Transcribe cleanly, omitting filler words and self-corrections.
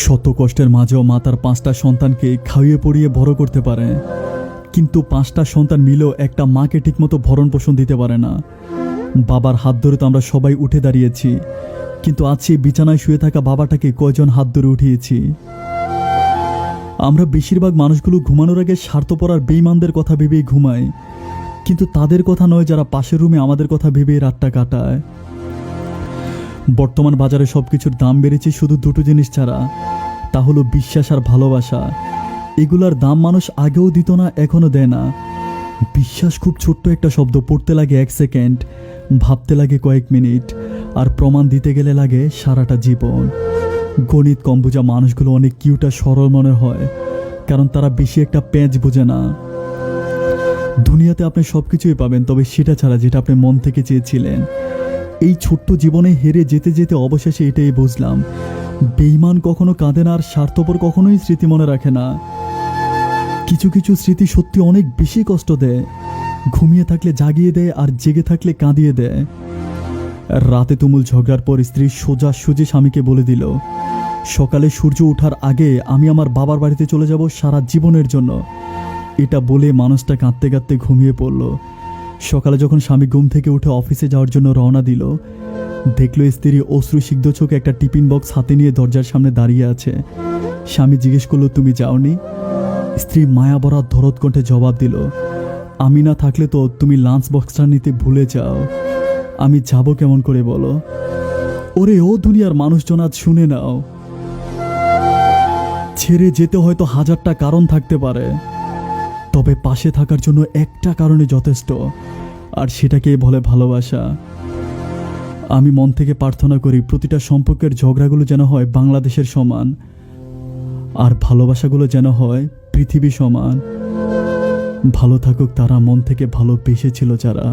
শত কষ্টের মাঝেও মা তার 5টা সন্তানকে খাইয়ে পড়িয়ে বড় করতে পারে, কিন্তু 5টা সন্তান মিলেও একটা মাকে ঠিকমতো ভরণ পোষণ দিতে পারে না। বাবার হাত ধরে তো আমরা সবাই উঠে দাঁড়িয়েছি, কিন্তু আজ সেই বিছানায় শুয়ে থাকা বাবাটাকে কয়জন হাত ধরে উঠিয়েছি? আমরা বেশিরভাগ মানুষগুলো ঘুমানোর আগে স্বার্থপর আর বেঈমানদের কথা ভেবেই ঘুমাই, কিন্তু তাদের কথা নয় যারা পাশের রুমে আমাদের কথা ভেবেই রাতটা কাটায়। বর্তমান বাজারে সবকিছুর দাম বেড়েছে শুধু দুটো জিনিস ছাড়া, তা হলো বিশ্বাস আর ভালোবাসা। এগুলার দাম মানুষ আগেও দিত না, এখনো দেয় না। বিশ্বাস খুব ছোট্ট একটা শব্দ, পড়তে লাগে 1 সেকেন্ড, ভাবতে লাগে কয়েক মিনিট, আর প্রমাণ দিতে গেলে লাগে সারাটা জীবন। গণিত কম বোঝা মানুষগুলো অনেক কিউট আর সরল মনে হয়, কারণ তারা বেশি একটা প্যাঁচ বোঝে না। দুনিয়াতে আপনি সবকিছুই পাবেন, তবে সেটা ছাড়া যেটা আপনি মন থেকে চেয়েছিলেন। এই ছোট্ট জীবনে হেরে যেতে যেতে অবশেষে এটাই বুঝলাম, বেঈমান কখনো কাঁদে না, আর স্বার্থপর কখনোই স্মৃতি মনে রাখে না। কিছু কিছু স্মৃতি সত্যি অনেক বেশি কষ্ট দেয়, ঘুমিয়ে থাকলে জাগিয়ে দেয় আর জেগে থাকলে কাঁদিয়ে দেয়। রাতে তুমুল ঝগড়ার পর স্ত্রী সোজাসুজি স্বামীকে বলে দিল, সকালে সূর্য ওঠার আগে আমি আমার বাবার বাড়িতে চলে যাব সারা জীবনের জন্য। এটা বলে মানুষটা কাঁদতে কাঁদতে ঘুমিয়ে পড়ল। সকালে যখন স্বামী ঘুম থেকে উঠে অফিসে যাওয়ার জন্য রওনা দিল, দেখলো স্ত্রী অশ্রুসিক্ত চোখে একটা টিফিন বক্স হাতে নিয়ে দরজার সামনে দাঁড়িয়ে আছে। স্বামী জিজ্ঞেস করলো, তুমি যাওনি? স্ত্রী মায়া ভরা ধরৎ কণ্ঠে জবাব দিল, আমি না থাকলে তো তুমি লাঞ্চ বক্সটা নিতে ভুলে যাও। আমি যাব কেমন করে বলো? ওরে ও দুনিয়ার মানুষজন, আজ শুনে নাও, ছেড়ে যেতে হয়তো 1000টা কারণ থাকতে পারে, তবে পাশে থাকার জন্য একটা কারণে যথেষ্ট, আর সেটাকে বলে ভালোবাসা। আমি মন থেকে প্রার্থনা করি প্রতিটা সম্পর্কের ঝগড়াগুলো যেন হয় বাংলাদেশের সমান, আর ভালোবাসাগুলো যেন হয় পৃথিবী সমান। ভালো থাকুক তারা, মন থেকে ভালোবেসেছিল যারা।